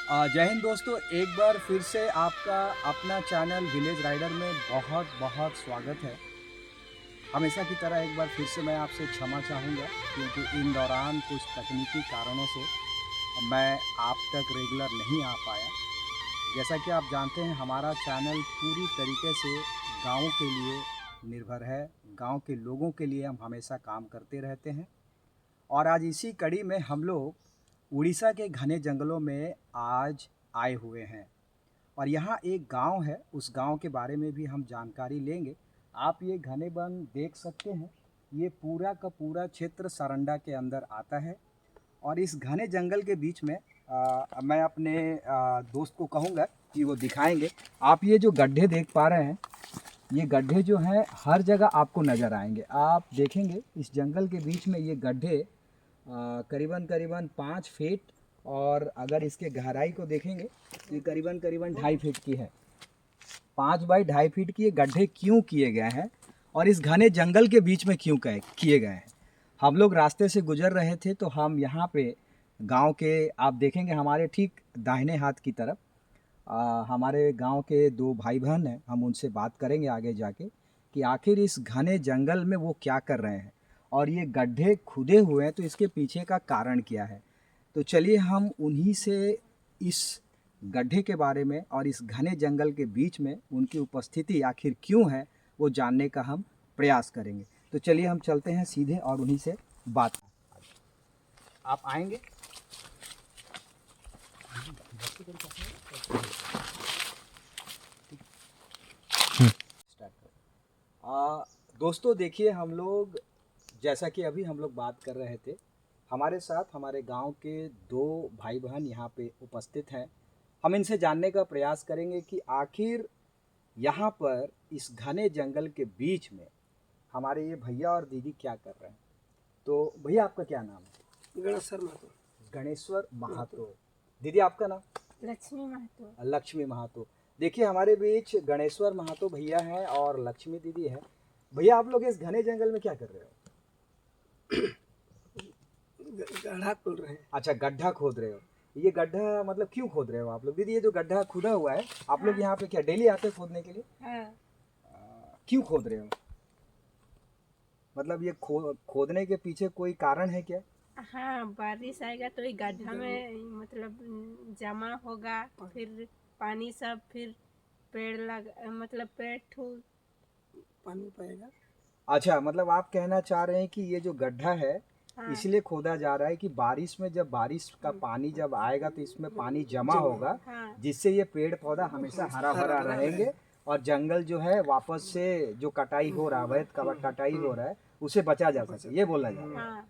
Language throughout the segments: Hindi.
जय हिंद दोस्तों, एक बार फिर से आपका अपना चैनल विलेज राइडर में बहुत बहुत स्वागत है। हमेशा की तरह एक बार फिर से मैं आपसे क्षमा चाहूँगा क्योंकि इन दौरान कुछ तकनीकी कारणों से मैं आप तक रेगुलर नहीं आ पाया। जैसा कि आप जानते हैं, हमारा चैनल पूरी तरीके से गाँव के लिए निर्भर है। गाँव के लोगों के लिए हम हमेशा काम करते रहते हैं और आज इसी कड़ी में हम लोग उड़ीसा के घने जंगलों में आज आए हुए हैं और यहाँ एक गांव है। उस गांव के बारे में भी हम जानकारी लेंगे। आप ये घने वन देख सकते हैं, ये पूरा का पूरा क्षेत्र सरंडा के अंदर आता है और इस घने जंगल के बीच में मैं अपने दोस्त को कहूँगा कि वो दिखाएंगे। आप ये जो गड्ढे देख पा रहे हैं, ये गड्ढे जो हैं हर जगह आपको नज़र आएंगे। आप देखेंगे इस जंगल के बीच में ये गड्ढे करीबन करीबन 5 फीट, और अगर इसके गहराई को देखेंगे तो ये करीबन करीबन 2.5 फीट की है। 5 बाई 2.5 फीट की ये गड्ढे क्यों किए गए हैं और इस घने जंगल के बीच में क्यों किए गए हैं? हम लोग रास्ते से गुजर रहे थे तो हम यहाँ पे गांव के, आप देखेंगे हमारे ठीक दाहिने हाथ की तरफ हमारे गांव के 2 भाई बहन हैं। हम उनसे बात करेंगे आगे जाके कि आखिर इस घने जंगल में वो क्या कर रहे हैं और ये गड्ढे खुदे हुए हैं तो इसके पीछे का कारण क्या है। तो चलिए हम उन्हीं से इस गड्ढे के बारे में और इस घने जंगल के बीच में उनकी उपस्थिति आखिर क्यों है वो जानने का हम प्रयास करेंगे। तो चलिए हम चलते हैं सीधे और उन्हीं से बात। आप आएंगे? दोस्तों देखिए, हम लोग जैसा कि अभी हम लोग बात कर रहे थे, हमारे साथ हमारे गांव के 2 भाई बहन यहाँ पे उपस्थित हैं। हम इनसे जानने का प्रयास करेंगे कि आखिर यहाँ पर इस घने जंगल के बीच में हमारे ये भैया और दीदी क्या कर रहे हैं। तो भैया आपका क्या नाम है? गणेश्वर महतो। गणेश्वर महातो। दीदी आपका नाम? लक्ष्मी महतो। लक्ष्मी महातो। देखिए हमारे बीच गणेश्वर महातो भैया हैं और लक्ष्मी दीदी है। भैया आप लोग इस घने जंगल में क्या कर रहे हो? गड्ढा खोद रहे हैं। अच्छा, गड्ढा खोद रहे हो। ये गड्ढा मतलब क्यों खोद रहे हो आप लोग? दीदी ये जो गड्ढा खुदा हुआ है, आप लोग यहाँ पे क्या डेली आते हो खोदने के लिए? हाँ। क्यों खोद रहे हो? मतलब ये खोदने के पीछे कोई कारण है क्या? हाँ, बारिश आएगा तो ये गड्ढा में मतलब जमा होगा, फिर पानी सब, फिर पेड़ लग मतलब पेड़ ठूल पानी पाएगा। अच्छा, मतलब आप कहना चाह रहे हैं कि ये जो गड्ढा है हाँ। इसलिए खोदा जा रहा है कि बारिश में जब बारिश का पानी जब आएगा तो इसमें पानी जमा होगा, हाँ। जिससे ये पेड़ पौधा हमेशा हरा भरा रहेंगे और जंगल जो है वापस से जो कटाई हो रहा है, अवैध कटाई हो रहा है, उसे बचा जा सके, ये बोलना चाह रहे हैं। हाँ।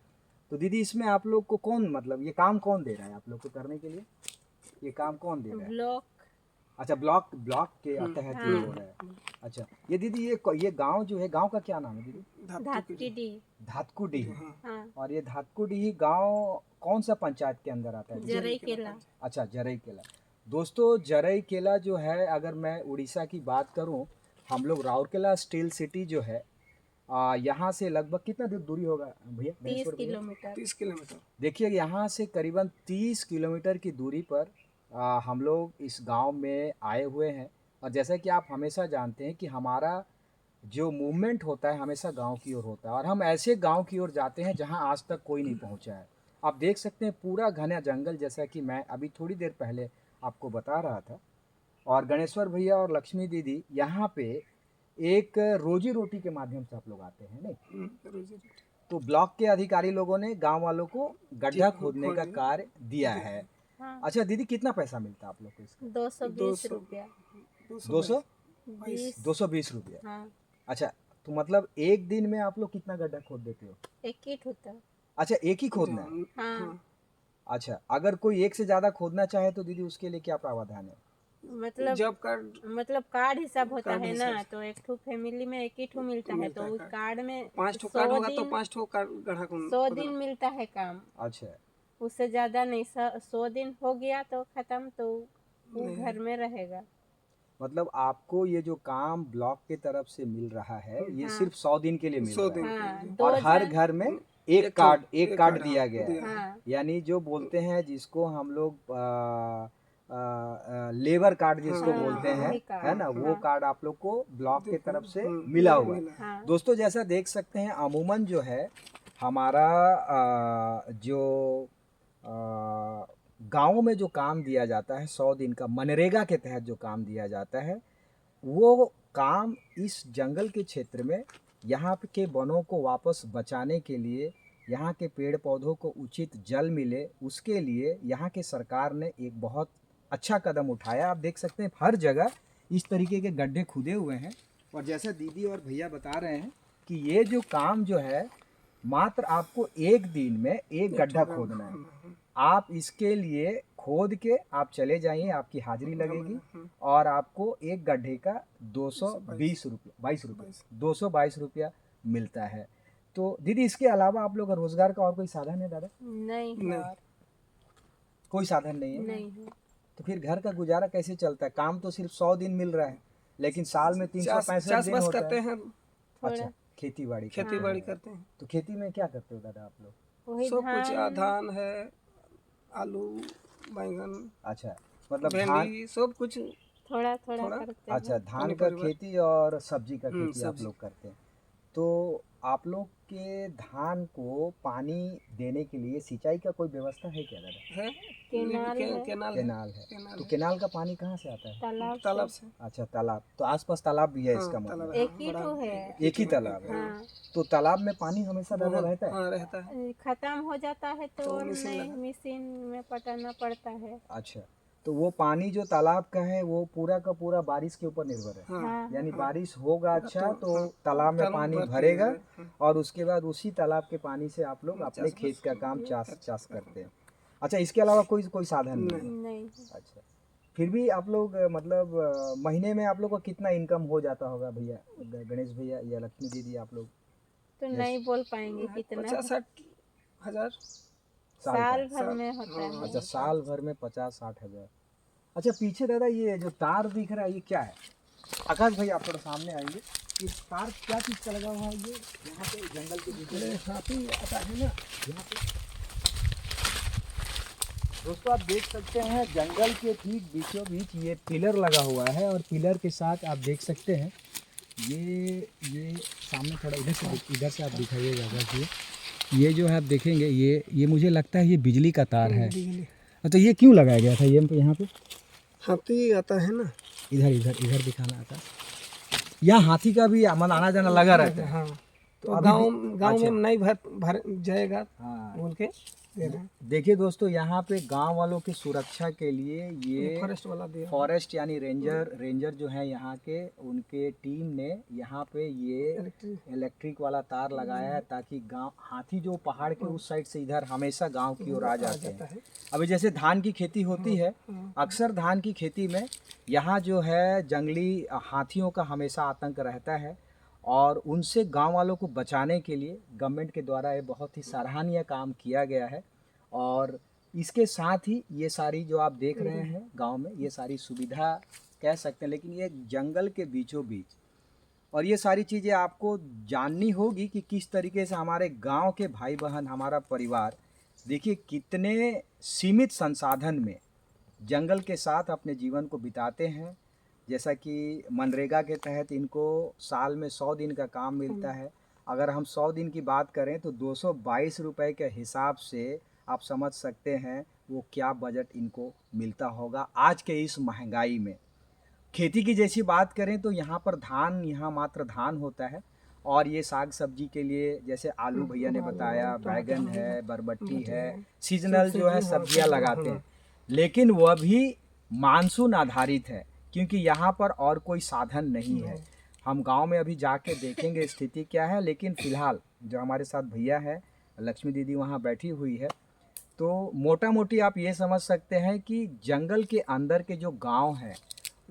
तो दीदी इसमें आप लोग को कौन, मतलब ये काम कौन दे रहा है आप लोग को करने के लिए? ये काम कौन दे रहा है? ब्लॉक। अच्छा, ब्लॉक के तहत ये हो रहा है। अच्छा, ये दीदी ये गांव जो है, गांव का क्या नाम है दीदी? धातकीडी। धातकुडीह। हाँ। और ये धातकुडीह गांव कौन सा पंचायत के अंदर आता है? जरईकेला। अच्छा, जरईकेला। दोस्तों जरईकेला जो है, अगर मैं उड़ीसा की बात करूं, हम लोग राउरकेला स्टील सिटी जो है यहाँ से लगभग कितना दूरी होगा भैया? 30 किलोमीटर। 30 किलोमीटर। देखिए यहाँ से करीबन 30 किलोमीटर की दूरी पर हम लोग इस गांव में आए हुए हैं। और जैसा कि आप हमेशा जानते हैं कि हमारा जो मूवमेंट होता है हमेशा गांव की ओर होता है और हम ऐसे गांव की ओर जाते हैं जहां आज तक कोई नहीं पहुंचा है। आप देख सकते हैं पूरा घना जंगल, जैसा कि मैं अभी थोड़ी देर पहले आपको बता रहा था। और गणेश्वर भैया और लक्ष्मी दीदी यहाँ पे एक रोजी रोटी के माध्यम से आप लोग आते हैं, नहीं? रोजी रोटी। तो ब्लॉक के अधिकारी लोगों ने गांव वालों को गड्ढा खोदने का कार्य दिया है। हाँ। अच्छा दीदी, कितना पैसा मिलता है आप लोग को इसका? 220 रुपया। 220 रुपया। हाँ। अच्छा, तो मतलब एक दिन में आप लोग कितना गड्ढा खोद देते हो? एक ही होता। अच्छा, एक ही खोदना है? हाँ। अच्छा, अगर कोई एक से ज्यादा खोदना चाहे तो दीदी उसके लिए क्या प्रावधान है? मतलब कार्ड हिसाब होता है ना, तो एक ठो फैमिली में एक ही ठो मिलता है, तो उस कार्ड में 5 ठो कार्ड होगा तो 5 ठो गड्ढा 100 दिन मिलता है काम। अच्छा, उससे ज्यादा नहीं। 100 दिन हो गया तो खत्म, तो वो घर में रहेगा। मतलब आपको ये जो काम ब्लॉक की तरफ से मिल रहा है ये हाँ। सिर्फ 100 दिन के लिए मिल रहा है। हाँ, और हर घर में एक कार्ड दिया गया है। हाँ। यानी जो बोलते हैं जिसको हम लोग लेबर कार्ड जिसको हाँ, बोलते हैं, वही कार्ड, है ना, वो हाँ। कार्ड आप लोग को ब्लॉक के तरफ से मिला हुआ है। हाँ दोस्तों जैसा देख सकते हैं अमूमन जो है हमारा जो गाँव में जो काम दिया जाता है 100 दिन का मनरेगा के तहत जो काम दिया जाता है, वो काम इस जंगल के क्षेत्र में यहाँ के वनों को वापस बचाने के लिए, यहाँ के पेड़ पौधों को उचित जल मिले, उसके लिए यहाँ के सरकार ने एक बहुत अच्छा कदम उठाया। आप देख सकते हैं हर जगह इस तरीके के गड्ढे खुदे हुए हैं, और जैसा दीदी और भैया बता रहे हैं कि ये जो काम जो है मात्र आपको एक दिन में एक गड्ढा खोदना है। आप इसके लिए खोद के आप चले जाइए, आपकी हाजिरी लगेगी और आपको एक गड्ढे का 220 रुपये 222 रुपया मिलता है। तो दीदी इसके अलावा आप लोग का रोजगार का और कोई साधन है दादा? नहीं है नहीं। और कोई साधन नहीं है? नहीं है। तो फिर घर का गुजारा कैसे चलता है? काम तो सिर्फ 100 दिन मिल रहा है, लेकिन साल में 365 चास दिन बस होता करते है। हैं, अच्छा, खेती बाड़ी खेती बाड़ी करते हैं। तो खेती में क्या करते हो दादा आप लोग? वही सब कुछ धान धान है, आलू, बैंगन, अच्छा, मतलब धान, भिंडी, सब कुछ। थोड़ा थोड़ा थोड़ा? करते हैं। अच्छा धान पानी का परिवार। खेती और सब्जी का खेती आप सब्जी। लोग करते हैं। तो आप लोग के धान को पानी देने के लिए सिंचाई का कोई व्यवस्था है क्या दादा? है, केनाल है। केनाल केनाल है। केनाल तो है। केनाल का पानी कहाँ से आता है? तालाब तालाब से। से। अच्छा, तालाब। तो आसपास तालाब भी है हाँ, इसका तालाब मतलब? है, एक ही बड़ा तो है। एक ही तालाब है। हाँ तो तालाब में पानी हमेशा दादा बहुत- रहता है? हाँ, रहता है। खत्म हो जाता है तो तो मशीन नई लगा। मशीन में पटाना पड़ता है। अच्छा, तो वो पानी जो तालाब का है वो पूरा का पूरा बारिश के ऊपर निर्भर है? हाँ, हाँ यानी बारिश होगा अच्छा तो हाँ, तालाब में तालाब पानी भर के भरेगा, हाँ। और उसके बाद उसी तालाब के पानी से आप लोग अपने चास- खेत का काम चाष करते हैं। अच्छा, इसके अलावा कोई कोई साधन नहीं है? नहीं अच्छा, फिर भी आप लोग मतलब महीने में आप लोग का कितना इनकम हो जाता होगा भैया, गणेश भैया या लक्ष्मी दीदी आप लोग? तो नहीं बोल पाएंगे कितना 50-60 हजार। साल का? भर में होता है। अच्छा, साल भर में 50-60 हजार। अच्छा, पीछे दादा ये जो तार दिख रहा है ये क्या है? आकाश भाई आप थोड़ा सामने आएंगे। ये तार क्या चीज़ का लगा हुआ है ये यहाँ पे जंगल के बीच में? हाथी आता है ना, यहाँ पे दोस्तों आप देख सकते हैं जंगल के ठीक बीचों बीच ये पिलर लगा हुआ है, और पिलर के साथ आप देख सकते हैं ये सामने थोड़ा इधर से आप दिखाइएगा आकाश जी। ये जो है आप देखेंगे ये मुझे लगता है ये बिजली का तार है। तो ये क्यों लगाया गया था ये यहाँ पे? हाथी आता है ना। इधर दिखाना आता। यहाँ हाथी का भी मन आना जाना लगा रहता है। हाँ, तो तो अभी गांव अच्छा। में नहीं भर जाएगा हाँ, बोल के दे रहे हैं। देखिए दोस्तों यहाँ पे गांव वालों की सुरक्षा के लिए ये फॉरेस्ट वाला दिया। फॉरेस्ट यानी रेंजर जो है यहाँ के, उनके टीम ने यहाँ पे ये इलेक्ट्रिक वाला तार लगाया है ताकि गांव हाथी जो पहाड़ के उस साइड से इधर हमेशा गांव की ओर आ जाते हैं। अभी जैसे धान की खेती होती है, अक्सर धान की खेती में यहाँ जो है जंगली हाथियों का हमेशा आतंक रहता है, और उनसे गांव वालों को बचाने के लिए गवर्नमेंट के द्वारा ये बहुत ही सराहनीय काम किया गया है। और इसके साथ ही ये सारी जो आप देख रहे हैं गांव में ये सारी सुविधा कह सकते हैं, लेकिन ये जंगल के बीचों बीच, और ये सारी चीज़ें आपको जाननी होगी कि किस तरीके से हमारे गांव के भाई बहन, हमारा परिवार देखिए कितने सीमित संसाधन में जंगल के साथ अपने जीवन को बिताते हैं। जैसा कि मनरेगा के तहत इनको साल में 100 दिन का काम मिलता है। अगर हम 100 दिन की बात करें तो 222 रुपए के हिसाब से आप समझ सकते हैं वो क्या बजट इनको मिलता होगा आज के इस महंगाई में। खेती की जैसी बात करें तो यहाँ पर यहाँ मात्र धान होता है, और ये साग सब्जी के लिए जैसे आलू भैया ने बताया, बैगन है, बरबट्टी है, सीजनल जो है सब्जियाँ लगाते हैं, लेकिन वह भी मानसून आधारित है क्योंकि यहाँ पर और कोई साधन नहीं है। हम गांव में अभी जाके देखेंगे स्थिति क्या है, लेकिन फ़िलहाल जो हमारे साथ भैया है, लक्ष्मी दीदी वहाँ बैठी हुई है, तो मोटा मोटी आप ये समझ सकते हैं कि जंगल के अंदर के जो गांव हैं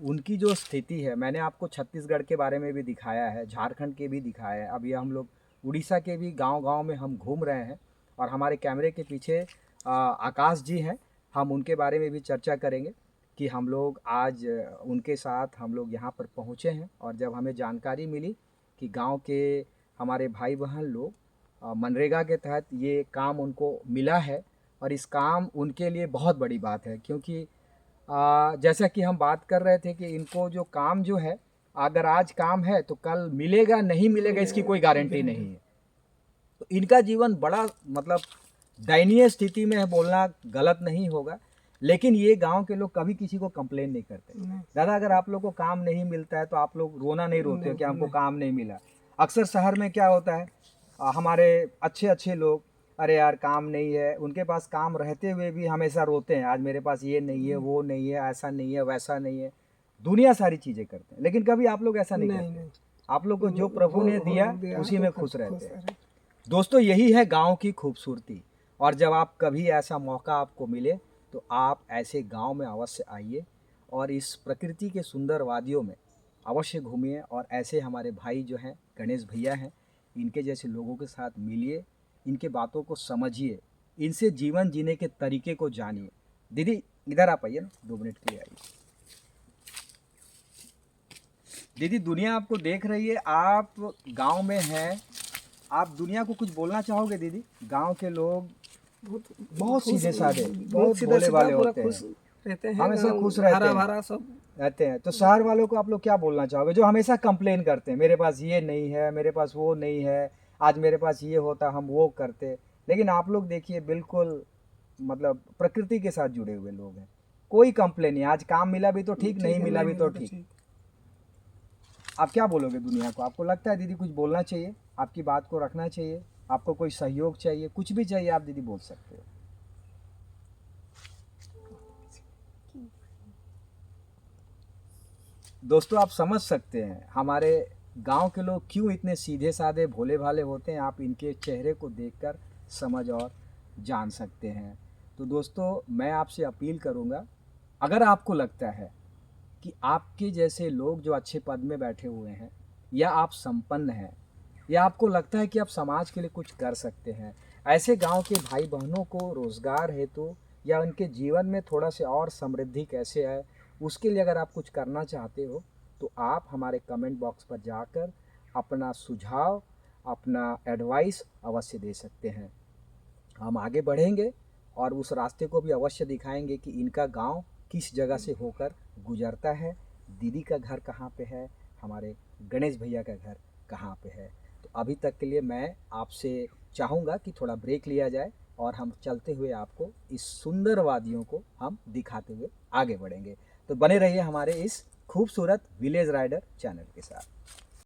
उनकी जो स्थिति है, मैंने आपको छत्तीसगढ़ के बारे में भी दिखाया है, झारखंड के भी दिखाया है, अभी हम लोग उड़ीसा के भी गांव-गांव में हम घूम रहे हैं, और हमारे कैमरे के पीछे आकाश जी हैं, हम उनके बारे में भी चर्चा करेंगे कि हम लोग आज उनके साथ हम लोग यहाँ पर पहुँचे हैं, और जब हमें जानकारी मिली कि गांव के हमारे भाई बहन लोग मनरेगा के तहत ये काम उनको मिला है, और इस काम उनके लिए बहुत बड़ी बात है क्योंकि जैसा कि हम बात कर रहे थे कि इनको जो काम जो है, अगर आज काम है तो कल मिलेगा नहीं मिलेगा इसकी कोई गारंटी नहीं है। तो इनका जीवन बड़ा मतलब दयनीय स्थिति में है, बोलना गलत नहीं होगा, लेकिन ये गांव के लोग कभी किसी को कंप्लेन नहीं करते। नहीं, दादा, अगर आप लोग को काम नहीं मिलता है तो आप लोग रोना नहीं रोते हो कि हमको काम नहीं मिला। अक्सर शहर में क्या होता है, हमारे अच्छे अच्छे लोग, अरे यार काम नहीं है, उनके पास काम रहते हुए भी हमेशा रोते हैं, आज मेरे पास ये नहीं है, वो नहीं है, ऐसा नहीं है, वैसा नहीं है, दुनिया सारी चीज़ें करते हैं। लेकिन कभी आप लोग ऐसा नहीं नहीं, करते। नहीं। आप लोग को जो प्रभु ने दिया उसी में खुश रहते हैं। दोस्तों, यही है गांव की खूबसूरती। और जब आप कभी ऐसा मौका आपको मिले तो आप ऐसे गांव में अवश्य आइए और इस प्रकृति के सुंदर वादियों में अवश्य घूमिए और ऐसे हमारे भाई जो हैं, गणेश भैया हैं, इनके जैसे लोगों के साथ मिलिए, इनके बातों को समझिए, इनसे जीवन जीने के तरीके को जानिए। दीदी इधर आप आइए ना, 2 मिनट के लिए आइए। दीदी, दुनिया आपको देख रही है, आप गांव में हैं, आप दुनिया को कुछ बोलना चाहोगे दीदी? गांव के लोग बहुत सीधे साधे, बहुत भोले भाले होते हैं, रहते हैं, हमेशा खुश रहते हरा हैं, भरा सब रहते हैं। तो शहर वालों को आप लोग क्या बोलना चाहोगे, जो हमेशा कंप्लेन करते हैं, मेरे पास ये नहीं है, मेरे पास वो नहीं है, आज मेरे पास ये होता हम वो करते। लेकिन आप लोग देखिए, बिल्कुल मतलब प्रकृति के साथ जुड़े हुए लोग हैं, कोई कंप्लेन नहीं। आज काम मिला भी तो ठीक, नहीं मिला भी तो ठीक। आप क्या बोलोगे दुनिया को? आपको लगता है दीदी कुछ बोलना चाहिए, आपकी बात को रखना चाहिए, आपको कोई सहयोग चाहिए, कुछ भी चाहिए, आप दीदी बोल सकते हो। दोस्तों, आप समझ सकते हैं हमारे गांव के लोग क्यों इतने सीधे साधे भोले भाले होते हैं, आप इनके चेहरे को देखकर समझ और जान सकते हैं। तो दोस्तों, मैं आपसे अपील करूंगा, अगर आपको लगता है कि आपके जैसे लोग जो अच्छे पद में बैठे हुए हैं, या आप संपन्न हैं, या आपको लगता है कि आप समाज के लिए कुछ कर सकते हैं, ऐसे गांव के भाई बहनों को रोज़गार हेतु या उनके जीवन में थोड़ा से और समृद्धि कैसे आए, उसके लिए अगर आप कुछ करना चाहते हो तो आप हमारे कमेंट बॉक्स पर जाकर अपना सुझाव, अपना एडवाइस अवश्य दे सकते हैं। हम आगे बढ़ेंगे और उस रास्ते को भी अवश्य दिखाएंगे कि इनका गांव किस जगह से होकर गुजरता है, दीदी का घर कहाँ पे है, हमारे गणेश भैया का घर कहाँ पे है। तो अभी तक के लिए मैं आपसे चाहूँगा कि थोड़ा ब्रेक लिया जाए और हम चलते हुए आपको इस सुंदर वादियों को हम दिखाते हुए आगे बढ़ेंगे। तो बने रहिए हमारे इस खूबसूरत विलेज राइडर चैनल के साथ।